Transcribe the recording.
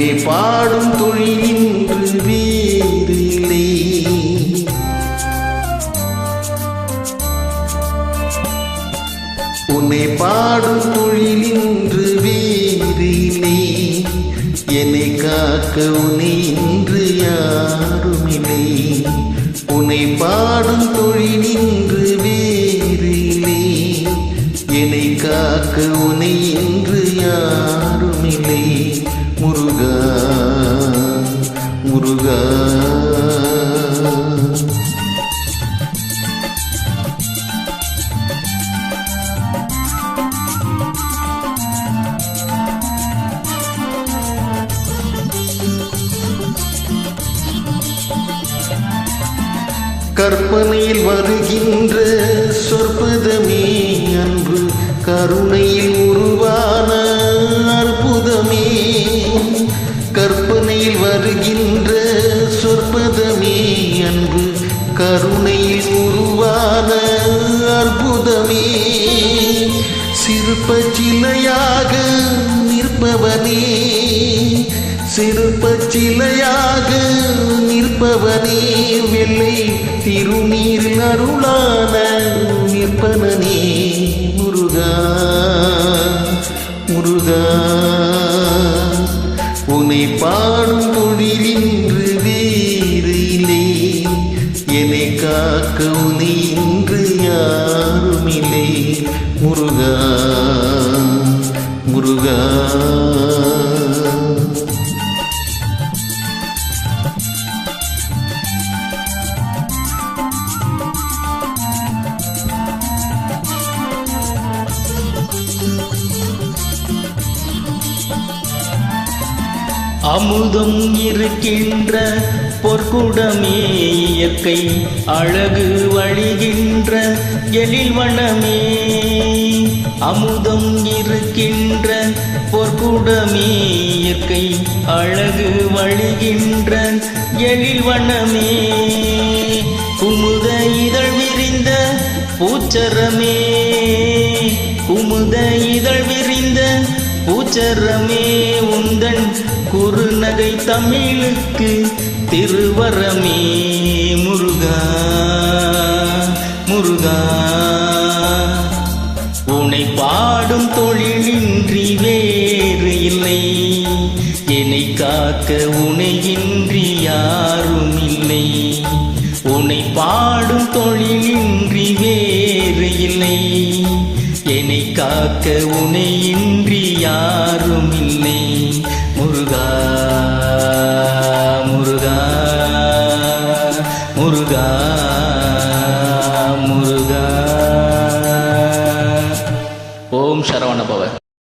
உன்னை பாடும் தொழிலின்று வேறில்லை. உன்னை பாடும் தொழிலின்று வேறில்லை. என்னை காக்க உன்னை இன்று யாருமில்லை. உன்னை பாடும் தொழிலின்று வேறில்லை. என்னை காக்க உன்னை இன்று யாருமில்லை. முருகா முருகா கற்பனையில் வருகின்ற சொற்பதமே அன்பு கருணையில் உருவான அற்புதமே. கற்பனையில் வருகின்ற சொற்பதமே அன்பு கருணையில் உருவான அற்புதமே. சிற்பச் சிலையாக நிற்பவனே, சிற்பச் சிலையாக நிற்பவனே, வெள்ளை திருநீரில் அருளான நிற்பனே. முருகா முருகா உன்னை பாடும் தொழிலின்று வேறு இல்லை. என்னை காக்க உன்னை இன்று யாருமில்லை. முருகா முருகா அமுதம் இருக்கின்ற பொற்குடமே, இயற்கை அழகு வழிகின்ற எழில் வண்ணமே. அமுதம் இருக்கின்ற பொற்குடமே, இயற்கை அழகு வழிகின்ற எழில் வண்ணமே. குமுத இதழ் விரிந்த பூச்சரமே, குமுத இதழ் விரிந்த பூச்சரமே. உந்தன் குறுநகை தமிழுக்கு திருவரமே. முருகா முருகா உன்னை பாடும் தொழிலின்றி வேறு இல்லை. என்னை காக்க உன்னை இன்றி யாரும் இல்லை. உன்னை பாடும் தொழிலின்றி வேறு இல்லை. என்னை காக்க உன்னை இன்றி யாரும் இல்லை.